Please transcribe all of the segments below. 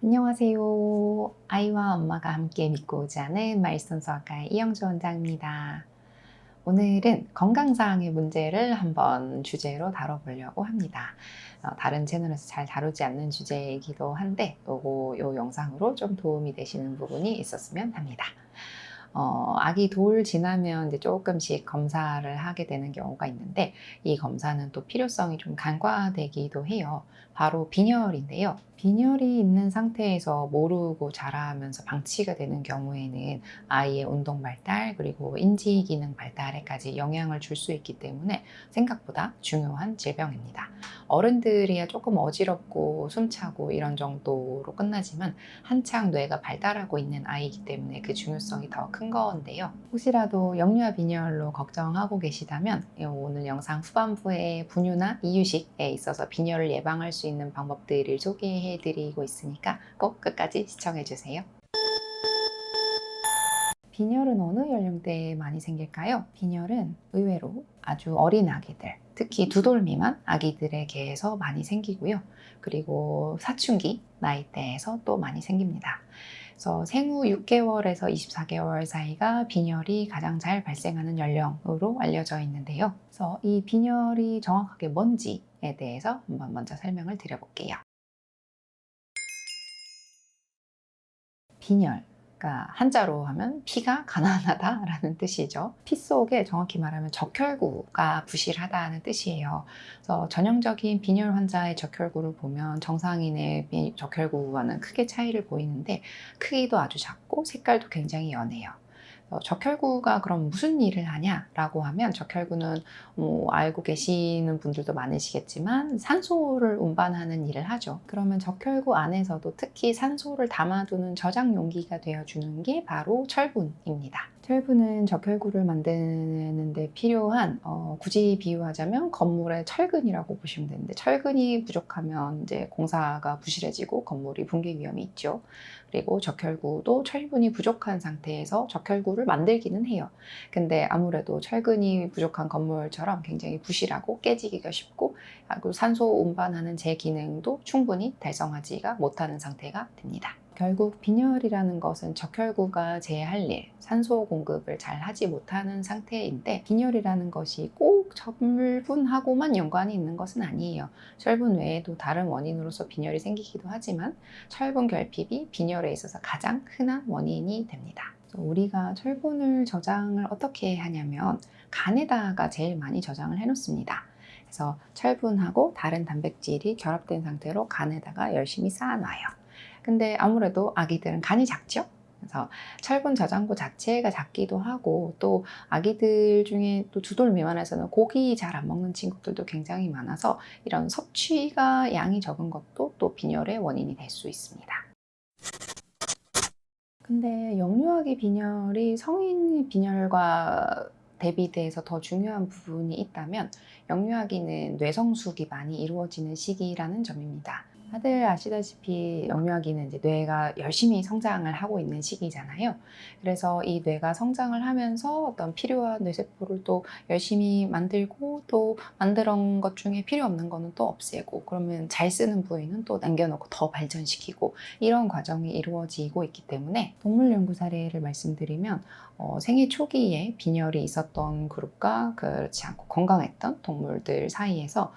안녕하세요. 아이와 엄마가 함께 믿고자 하는 마일스톤수학과의 이영주 원장입니다. 오늘은 건강사항의 문제를 한번 주제로 다뤄보려고 합니다. 다른 채널에서 잘 다루지 않는 주제이기도 한데 요 영상으로 좀 도움이 되시는 부분이 있었으면 합니다. 아기 돌 지나면 이제 조금씩 검사를 하게 되는 경우가 있는데 이 검사는 또 필요성이 좀 간과되기도 해요. 바로 빈혈인데요. 빈혈이 있는 상태에서 모르고 자라면서 방치가 되는 경우에는 아이의 운동 발달 그리고 인지 기능 발달에까지 영향을 줄 수 있기 때문에 생각보다 중요한 질병입니다. 어른들이야 조금 어지럽고 숨차고 이런 정도로 끝나지만 한창 뇌가 발달하고 있는 아이이기 때문에 그 중요성이 더 큰 건데요. 혹시라도 역류와 빈혈로 걱정하고 계시다면 오늘 영상 후반부에 분유나 이유식에 있어서 빈혈을 예방할 수 있는 방법들을 소개해 드리고 있으니까 꼭 끝까지 시청해 주세요. 빈혈은 어느 연령대에 많이 생길까요? 빈혈은 의외로 아주 어린 아기들, 특히 2돌 미만 아기들에게서 많이 생기고요. 그리고 사춘기 나이대에서 또 많이 생깁니다. 그래서 생후 6개월에서 24개월 사이가 빈혈이 가장 잘 발생하는 연령으로 알려져 있는데요. 그래서 이 빈혈이 정확하게 뭔지에 대해서 한번 먼저 설명을 드려볼게요. 빈혈. 그러니까 한자로 하면 피가 가난하다라는 뜻이죠. 피 속에 정확히 말하면 적혈구가 부실하다는 뜻이에요. 그래서 전형적인 빈혈 환자의 적혈구를 보면 정상인의 적혈구와는 크게 차이를 보이는데 크기도 아주 작고 색깔도 굉장히 연해요. 적혈구가 그럼 무슨 일을 하냐라고 하면 적혈구는 알고 계시는 분들도 많으시겠지만 산소를 운반하는 일을 하죠. 그러면 적혈구 안에서도 특히 산소를 담아두는 저장 용기가 되어주는 게 바로 철분입니다. 철분은 적혈구를 만드는 데 필요한 굳이 비유하자면 건물의 철근이라고 보시면 되는데 철근이 부족하면 이제 공사가 부실해지고 건물이 붕괴 위험이 있죠. 그리고 적혈구도 철분이 부족한 상태에서 적혈구를 만들기는 해요. 근데 아무래도 철근이 부족한 건물처럼 굉장히 부실하고 깨지기가 쉽고 그리고 산소 운반하는 제 기능도 충분히 달성하지가 못하는 상태가 됩니다. 결국 빈혈이라는 것은 적혈구가 제 할 일, 산소 공급을 잘 하지 못하는 상태인데 빈혈이라는 것이 꼭 철분하고만 연관이 있는 것은 아니에요. 철분 외에도 다른 원인으로서 빈혈이 생기기도 하지만 철분 결핍이 빈혈에 있어서 가장 흔한 원인이 됩니다. 우리가 철분을 저장을 어떻게 하냐면 간에다가 제일 많이 저장을 해 놓습니다. 그래서 철분하고 다른 단백질이 결합된 상태로 간에다가 열심히 쌓아놔요. 근데 아무래도 아기들은 간이 작죠? 그래서 철분 저장고 자체가 작기도 하고 또 아기들 중에 또 2돌 미만에서는 고기 잘 안 먹는 친구들도 굉장히 많아서 이런 섭취가 양이 적은 것도 또 빈혈의 원인이 될 수 있습니다. 근데 역류아기 빈혈이 성인 빈혈과 대비돼서 더 중요한 부분이 있다면 역류아기는 뇌성숙이 많이 이루어지는 시기라는 점입니다. 다들 아시다시피 역류아기는 이제 뇌가 열심히 성장을 하고 있는 시기잖아요. 그래서 이 뇌가 성장을 하면서 어떤 필요한 뇌세포를 또 열심히 만들고 또 만들었던 것 중에 필요 없는 거는 또 없애고 그러면 잘 쓰는 부위는 또 남겨놓고 더 발전시키고 이런 과정이 이루어지고 있기 때문에 동물 연구 사례를 말씀드리면 생애 초기에 빈혈이 있었던 그룹과 그렇지 않고 건강했던 동물들 사이에서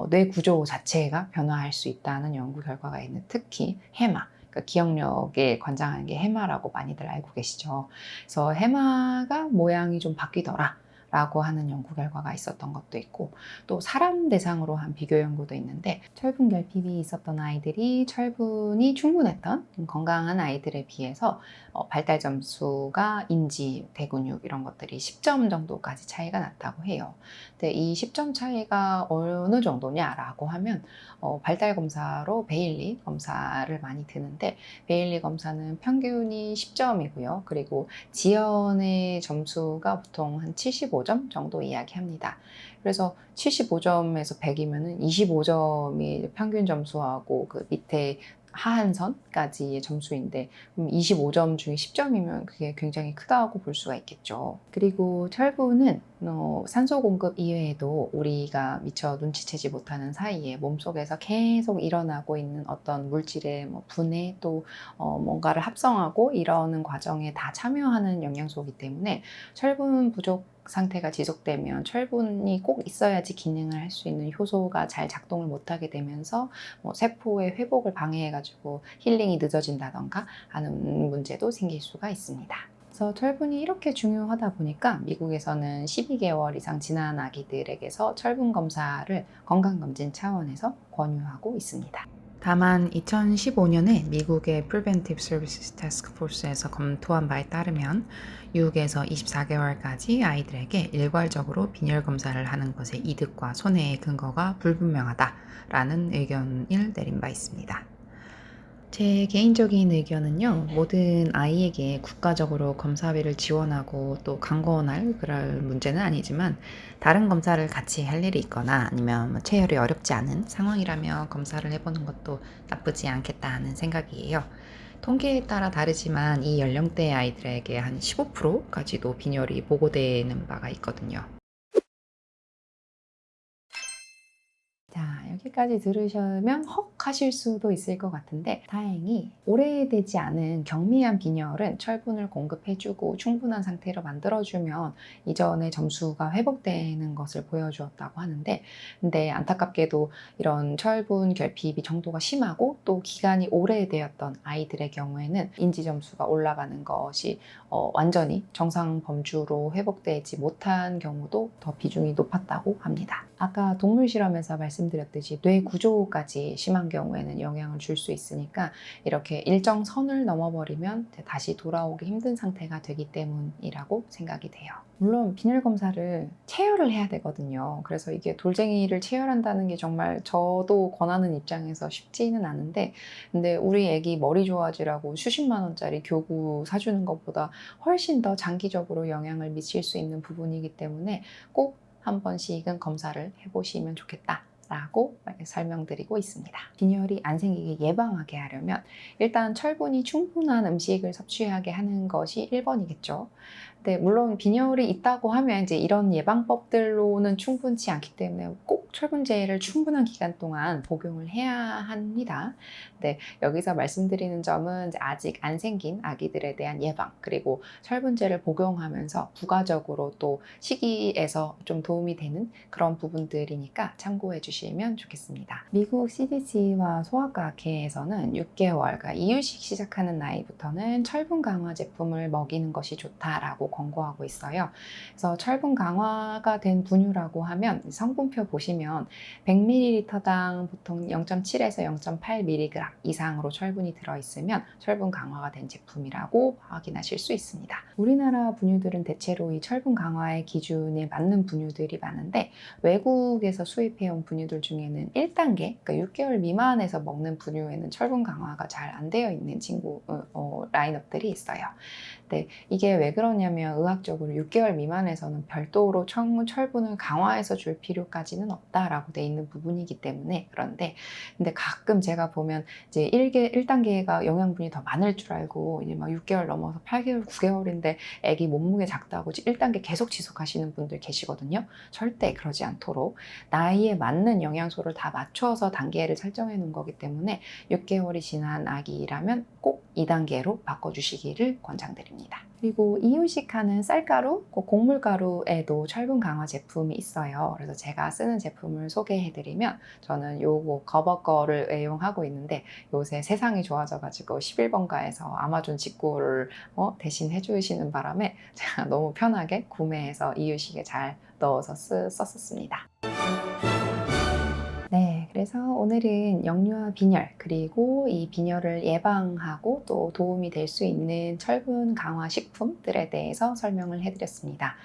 뇌 구조 자체가 변화할 수 있다는 연구 결과가 있는 특히 해마 그러니까 기억력에 관장하는 게 해마라고 많이들 알고 계시죠. 그래서 해마가 모양이 좀 바뀌더라 라고 하는 연구 결과가 있었던 것도 있고 또 사람 대상으로 한 비교 연구도 있는데 철분 결핍이 있었던 아이들이 철분이 충분했던 건강한 아이들에 비해서 발달 점수가 인지, 대근육 이런 것들이 10점 정도까지 차이가 났다고 해요. 근데 이 10점 차이가 어느 정도냐라고 하면 발달 검사로 베일리 검사를 많이 드는데 베일리 검사는 평균이 10점이고요. 그리고 지연의 점수가 보통 한 75점 정도 이야기합니다. 그래서 75점에서 100이면은 25점이 평균 점수하고 그 밑에 하한선까지의 점수인데 25점 중에 10점이면 그게 굉장히 크다고 볼 수가 있겠죠. 그리고 철분은 산소 공급 이외에도 우리가 미처 눈치채지 못하는 사이에 몸속에서 계속 일어나고 있는 어떤 물질의 분해 또 뭔가를 합성하고 이러는 과정에 다 참여하는 영양소이기 때문에 철분 부족 상태가 지속되면 철분이 꼭 있어야지 기능을 할 수 있는 효소가 잘 작동을 못하게 되면서 세포의 회복을 방해해가지고 힐링이 늦어진다던가 하는 문제도 생길 수가 있습니다. 그래서 철분이 이렇게 중요하다 보니까 미국에서는 12개월 이상 지난 아기들에게서 철분 검사를 건강검진 차원에서 권유하고 있습니다. 다만 2015년에 미국의 Preventive Services Task Force에서 검토한 바에 따르면 6에서 24개월까지 아이들에게 일괄적으로 빈혈 검사를 하는 것의 이득과 손해의 근거가 불분명하다라는 의견을 내린 바 있습니다. 제 개인적인 의견은요, 모든 아이에게 국가적으로 검사비를 지원하고 또 강권할 그럴 문제는 아니지만 다른 검사를 같이 할 일이 있거나 아니면 체열이 어렵지 않은 상황이라면 검사를 해보는 것도 나쁘지 않겠다 하는 생각이에요. 통계에 따라 다르지만 이 연령대 아이들에게 한 15%까지도 빈혈이 보고되는 바가 있거든요. 자, 여기까지 들으시면 헉 하실 수도 있을 것 같은데 다행히 오래되지 않은 경미한 빈혈은 철분을 공급해주고 충분한 상태로 만들어주면 이전의 점수가 회복되는 것을 보여주었다고 하는데 근데 안타깝게도 이런 철분 결핍이 정도가 심하고 또 기간이 오래되었던 아이들의 경우에는 인지 점수가 올라가는 것이 완전히 정상 범주로 회복되지 못한 경우도 더 비중이 높았다고 합니다. 아까 동물 실험에서 말씀드렸듯이 뇌 구조까지 심한 경우에는 영향을 줄 수 있으니까 이렇게 일정 선을 넘어버리면 다시 돌아오기 힘든 상태가 되기 때문이라고 생각이 돼요. 물론 빈혈 검사를 체열을 해야 되거든요. 그래서 이게 돌쟁이를 체열한다는 게 정말 저도 권하는 입장에서 쉽지는 않은데 근데 우리 애기 머리 좋아지라고 수십만 원짜리 교구 사주는 것보다 훨씬 더 장기적으로 영향을 미칠 수 있는 부분이기 때문에 꼭 한 번씩은 검사를 해보시면 좋겠다라고 설명드리고 있습니다. 빈혈이 안 생기게 예방하게 하려면 일단 철분이 충분한 음식을 섭취하게 하는 것이 1번이겠죠. 근데 물론 빈혈이 있다고 하면 이제 이런 예방법들로는 충분치 않기 때문에 꼭 철분제를 충분한 기간 동안 복용을 해야 합니다. 근데 여기서 말씀드리는 점은 이제 아직 안 생긴 아기들에 대한 예방 그리고 철분제를 복용하면서 부가적으로 또 식이에서 좀 도움이 되는 그런 부분들이니까 참고해 주시면 좋겠습니다. 미국 CDC와 소아과학회에서는 6개월, 그러니까 이유식 시작하는 나이부터는 철분 강화 제품을 먹이는 것이 좋다라고 권고하고 있어요. 그래서 철분 강화가 된 분유라고 하면 성분표 보시면 100ml당 보통 0.7에서 0.8mg 이상으로 철분이 들어있으면 철분 강화가 된 제품이라고 확인하실 수 있습니다. 우리나라 분유들은 대체로 이 철분 강화의 기준에 맞는 분유들이 많은데 외국에서 수입해온 분유들 중에는 1단계, 그러니까 6개월 미만에서 먹는 분유에는 철분 강화가 잘 안 되어 있는 라인업들이 있어요. 네, 이게 왜 그러냐면 의학적으로 6개월 미만에서는 별도로 철분을 강화해서 줄 필요까지는 없다라고 돼 있는 부분이기 때문에 그런데 근데 가끔 제가 보면 이제 1단계가 영양분이 더 많을 줄 알고 이제 막 6개월 넘어서 8개월, 9개월인데 애기 몸무게 작다고 1단계 계속 지속하시는 분들 계시거든요. 절대 그러지 않도록 나이에 맞는 영양소를 다 맞춰서 단계를 설정해 놓은 거기 때문에 6개월이 지난 아기라면 꼭 2단계로 바꿔주시기를 권장드립니다. 그리고 이유식하는 쌀가루, 곡물가루에도 철분 강화 제품이 있어요. 그래서 제가 쓰는 제품을 소개해드리면 저는 요거 거버 거를 애용하고 있는데 요새 세상이 좋아져가지고 11번가에서 아마존 직구를 대신 해주시는 바람에 제가 너무 편하게 구매해서 이유식에 잘 넣어서 썼었습니다. 네, 그래서 오늘은 역류와 빈혈 그리고 이 빈혈을 예방하고 또 도움이 될 수 있는 철분 강화 식품들에 대해서 설명을 해드렸습니다.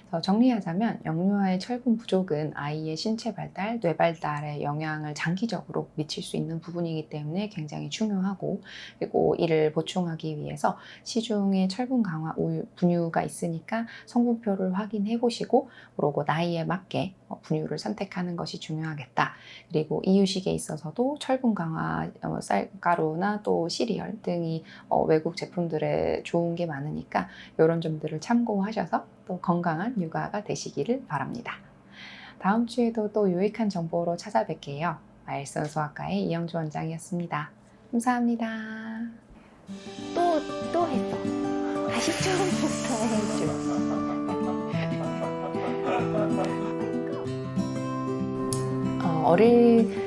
그래서 정리하자면 역류와의 철분 부족은 아이의 신체 발달, 뇌 발달에 영향을 장기적으로 미칠 수 있는 부분이기 때문에 굉장히 중요하고 그리고 이를 보충하기 위해서 시중에 철분 강화 분유가 있으니까 성분표를 확인해 보시고 그리고 나이에 맞게 분유를 선택하는 것이 중요하겠다. 그리고 이 이유식에 있어서도 철분 강화, 쌀가루나 또 시리얼 등이 외국 제품들에 좋은 게 많으니까 이런 점들을 참고하셔서 또 건강한 육아가 되시기를 바랍니다. 다음 주에도 또 유익한 정보로 찾아뵐게요. 말선 소아과의 이영주 원장이었습니다. 감사합니다. 또 했어. 다시 처음부터 해줘. 어릴